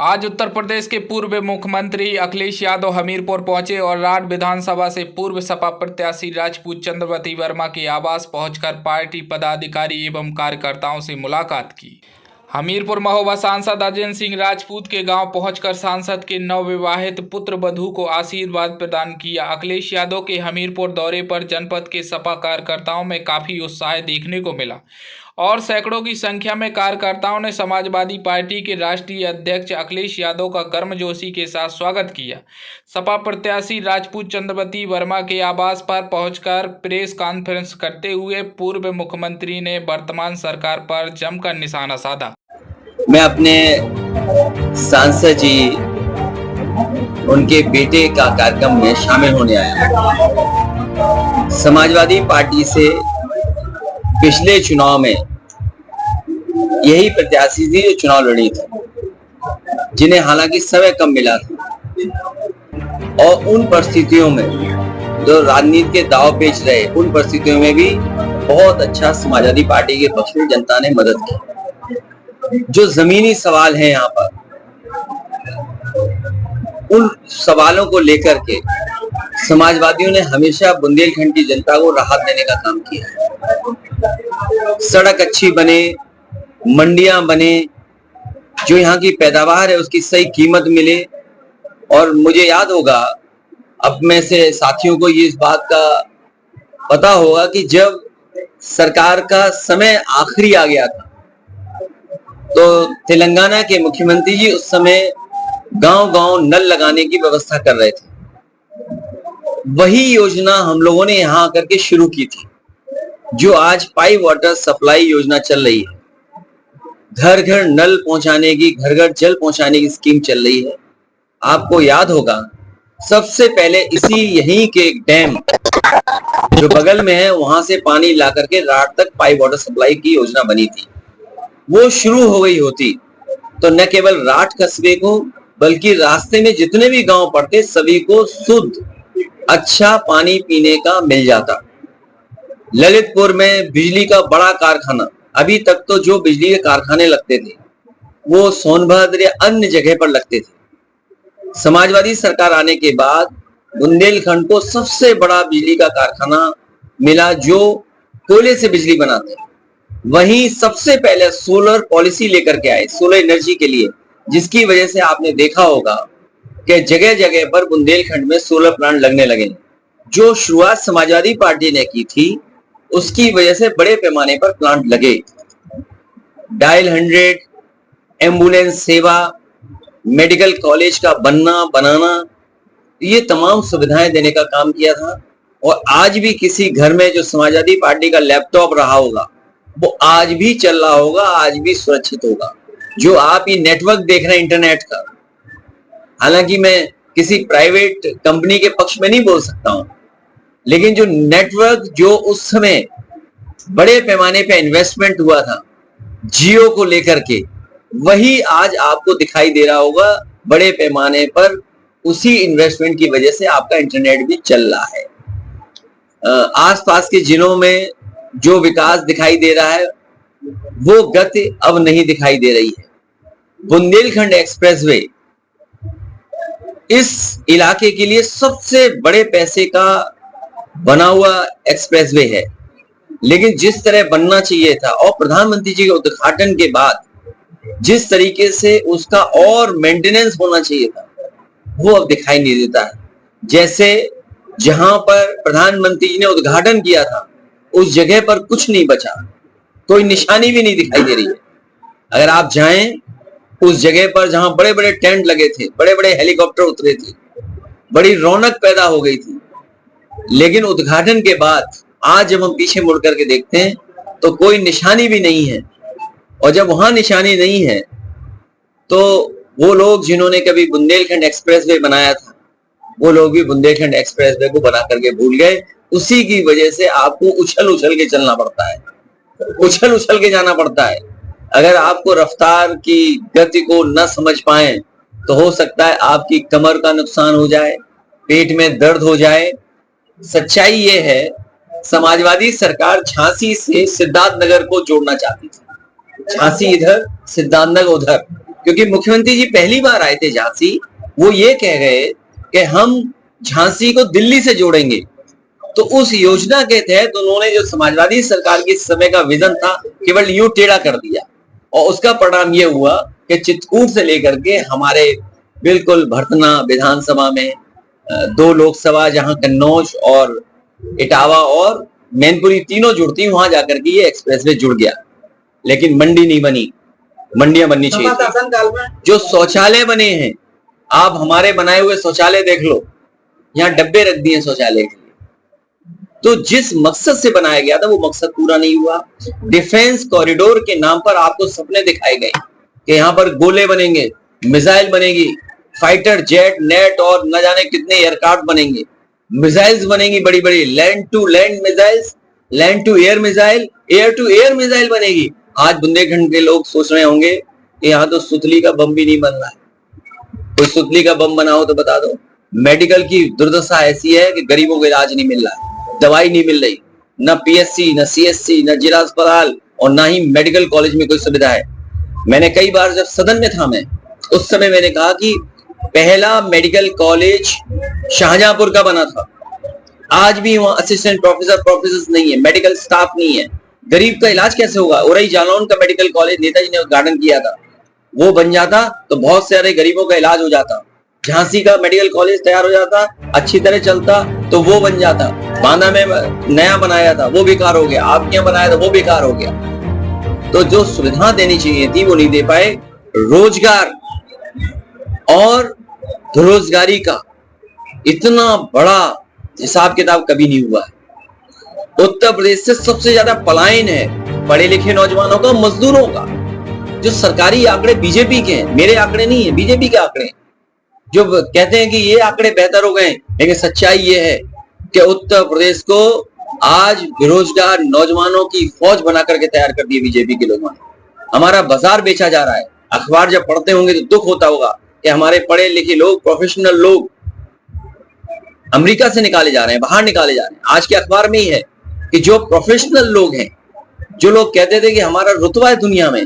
आज उत्तर प्रदेश के पूर्व मुख्यमंत्री अखिलेश यादव हमीरपुर पहुंचे और राठ विधानसभा से पूर्व सपा प्रत्याशी राजपूत चंद्रवती वर्मा के आवास पहुंचकर पार्टी पदाधिकारी एवं कार्यकर्ताओं से मुलाकात की। हमीरपुर महोबा सांसद अजय सिंह राजपूत के गांव पहुंचकर सांसद के नवविवाहित पुत्र वधू को आशीर्वाद प्रदान किया। अखिलेश यादव के हमीरपुर दौरे पर जनपद के सपा कार्यकर्ताओं में काफी उत्साह देखने को मिला और सैकड़ों की संख्या में कार्यकर्ताओं ने समाजवादी पार्टी के राष्ट्रीय अध्यक्ष अखिलेश यादव का गर्मजोशी के साथ स्वागत किया। सपा प्रत्याशी राजपूत चंद्रवती वर्मा के आवास पर पहुंचकर प्रेस कॉन्फ्रेंस करते हुए पूर्व मुख्यमंत्री ने वर्तमान सरकार पर जमकर निशाना साधा। मैं अपने सांसद जी उनके बेटे का कार्यक्रम में शामिल होने आया। समाजवादी पार्टी से पिछले चुनाव में यही प्रत्याशी थी जो चुनाव लड़ी थी, जिन्हें हालांकि समय कम मिला था और उन परिस्थितियों में जो राजनीति के दाव पेच रहे, उन परिस्थितियों में भी बहुत अच्छा समाजवादी पार्टी के पक्ष में जनता ने मदद की। जो जमीनी सवाल हैं यहाँ पर, उन सवालों को लेकर के समाजवादियों ने हमेशा बुंदेलखंड की जनता को राहत देने का काम किया है। सड़क अच्छी बने, मंडियां बने, जो यहाँ की पैदावार है उसकी सही कीमत मिले। और मुझे याद होगा, अब में से साथियों को ये इस बात का पता होगा कि जब सरकार का समय आखिरी आ गया था तो तेलंगाना के मुख्यमंत्री जी उस समय गांव-गांव नल लगाने की व्यवस्था कर रहे थे। वही योजना हम लोगों ने यहाँ आकर के शुरू की थी, जो आज पाइप वाटर सप्लाई योजना चल रही है। घर घर नल पहुंचाने की, घर घर जल पहुंचाने की स्कीम चल रही है। आपको याद होगा, सबसे पहले इसी यहीं के डैम जो बगल में है वहां से पानी ला करके राठ तक पाइप वाटर सप्लाई की योजना बनी थी। वो शुरू हो गई होती तो न केवल राठ कस्बे को बल्कि रास्ते में जितने भी गांव पड़ते सभी को शुद्ध अच्छा पानी पीने का मिल जाता। ललितपुर में बिजली का बड़ा कारखाना, अभी तक तो जो बिजली के कारखाने लगते थे वो सोनभद्र या अन्य जगह पर लगते थे। समाजवादी सरकार आने के बाद बुंदेलखंड को सबसे बड़ा बिजली का कारखाना मिला जो कोयले से बिजली बनाते हैं। वहीं सबसे पहले सोलर पॉलिसी लेकर के आए, सोलर एनर्जी के लिए, जिसकी वजह से आपने देखा होगा कि जगह जगह पर बुंदेलखंड में सोलर प्लांट लगने लगे। जो शुरुआत समाजवादी पार्टी ने की थी उसकी वजह से बड़े पैमाने पर प्लांट लगे। डायल 100, एम्बुलेंस सेवा, मेडिकल कॉलेज का बनाना, ये तमाम सुविधाएं देने का काम किया था। और आज भी किसी घर में जो समाजवादी पार्टी का लैपटॉप रहा होगा वो आज भी चल रहा होगा, आज भी सुरक्षित होगा। जो आप ये नेटवर्क देख रहे हैं इंटरनेट का, हालांकि मैं किसी प्राइवेट कंपनी के पक्ष में नहीं बोल सकता हूं, लेकिन जो नेटवर्क जो उस समय बड़े पैमाने पे इन्वेस्टमेंट हुआ था जियो को लेकर के, वही आज आपको दिखाई दे रहा होगा बड़े पैमाने पर। उसी इन्वेस्टमेंट की वजह से आपका इंटरनेट भी चल रहा है। आसपास के जिलों में जो विकास दिखाई दे रहा है वो गति अब नहीं दिखाई दे रही है। बुंदेलखंड एक्सप्रेसवे इस इलाके के लिए सबसे बड़े पैसे का बना हुआ एक्सप्रेसवे है, लेकिन जिस तरह बनना चाहिए था और प्रधानमंत्री जी के उद्घाटन के बाद जिस तरीके से उसका और मेंटेनेंस होना चाहिए था वो अब दिखाई नहीं देता है। जैसे जहां पर प्रधानमंत्री जी ने उद्घाटन किया था उस जगह पर कुछ नहीं बचा, कोई निशानी भी नहीं दिखाई दे रही है। अगर आप जाएं उस जगह पर जहां बड़े बड़े टेंट लगे थे, बड़े बड़े हेलीकॉप्टर उतरे थे, बड़ी रौनक पैदा हो गई थी, लेकिन उद्घाटन के बाद आज जब हम पीछे मुड़ करके देखते हैं तो कोई निशानी भी नहीं है। और जब वहां निशानी नहीं है तो वो लोग जिन्होंने कभी बुंदेलखंड एक्सप्रेसवे बनाया था वो लोग भी बुंदेलखंड एक्सप्रेसवे को बना करके भूल गए। उसी की वजह से आपको उछल उछल के चलना पड़ता है, उछल उछल के जाना पड़ता है। अगर आपको रफ्तार की गति को न समझ पाए तो हो सकता है आपकी कमर का नुकसान हो जाए, पेट में दर्द हो जाए। सच्चाई ये है, समाजवादी सरकार झांसी से सिद्धार्थनगर को जोड़ना चाहती थी, झांसी इधर सिद्धार्थनगर उधर, क्योंकि मुख्यमंत्री जी पहली बार आए थे झांसी, वो ये कह गए कि हम झांसी को दिल्ली से जोड़ेंगे। तो उस योजना के तहत उन्होंने जो समाजवादी सरकार की समय का विजन था केवल यूं टेढ़ा कर दिया, और उसका परिणाम ये हुआ कि चित्रकूट से लेकर के हमारे बिल्कुल भरतना विधानसभा में 2 लोकसभा, जहां कन्नौज और इटावा और मैनपुरी तीनों जुड़ती, वहां जाकर के ये एक्सप्रेसवे जुड़ गया, लेकिन मंडी नहीं बनी। मंडियां बननी चाहिए। जो शौचालय बने हैं, आप हमारे बनाए हुए शौचालय देख लो, यहाँ डब्बे रख दिए शौचालय के लिए। तो जिस मकसद से बनाया गया था वो मकसद पूरा नहीं हुआ। डिफेंस कॉरिडोर के नाम पर आपको सपने दिखाए गए कि यहाँ पर गोले बनेंगे, मिसाइल बनेगी, फाइटर जेट, नेट और न जाने कितने एयरक्राफ्ट बनेंगे, मिसाइल्स बनेंगी बड़ी बड़ी, land to land missiles, land to air missile, air to air missile बनेगी। आज बुंदेलखंड के लोग सोच रहे होंगे कि यहाँ तो सुतली का बम भी नहीं बन रहा है। कोई सुतली का बम बना हो तो बता दो। मेडिकल की दुर्दशा ऐसी है कि गरीबों को इलाज नहीं मिल रहा है, दवाई नहीं मिल रही, न पीएससी, न सीएससी, न जिला अस्पताल, और ना ही मेडिकल कॉलेज में कोई सुविधा है। मैंने कई बार जब सदन में था, मैं उस समय मैंने कहा कि पहला मेडिकल कॉलेज शाहजहांपुर का बना था, आज भी वहां असिस्टेंट प्रोफेसर नहीं है, मेडिकल स्टाफ नहीं है। गरीब का इलाज कैसे होगा? उरई जालौन का मेडिकल कॉलेज नेताजी ने उद्घाटन किया था, वो बन जाता तो बहुत सारे गरीबों का इलाज हो जाता। झांसी का मेडिकल कॉलेज तैयार हो जाता, अच्छी तरह चलता तो वो बन जाता। बांदा में नया बनाया था, वो बेकार हो गया। आपके यहाँ बनाया था, वो बेकार हो गया। तो जो सुविधा देनी चाहिए थी वो नहीं दे पाए। रोजगार और बेरोजगारी का इतना बड़ा हिसाब किताब कभी नहीं हुआ है। उत्तर प्रदेश से सबसे ज्यादा पलायन है पढ़े लिखे नौजवानों का, मजदूरों का। जो सरकारी आंकड़े बीजेपी के हैं, मेरे आंकड़े नहीं है, बीजेपी के आंकड़े, जो कहते हैं कि ये आंकड़े बेहतर हो गए, लेकिन सच्चाई ये है कि उत्तर प्रदेश को आज बेरोजगार नौजवानों की फौज बना करके तैयार कर दी बीजेपी के लोगों ने। हमारा बाजार बेचा जा रहा है। अखबार जब पढ़ते होंगे तो दुख होता होगा कि हमारे पढ़े लिखे लोग, प्रोफेशनल लोग अमेरिका से निकाले जा रहे हैं, बाहर निकाले जा रहे हैं। आज के अखबार में ही है कि जो प्रोफेशनल लोग हैं, जो लोग कहते थे कि हमारा रुतबा है दुनिया में,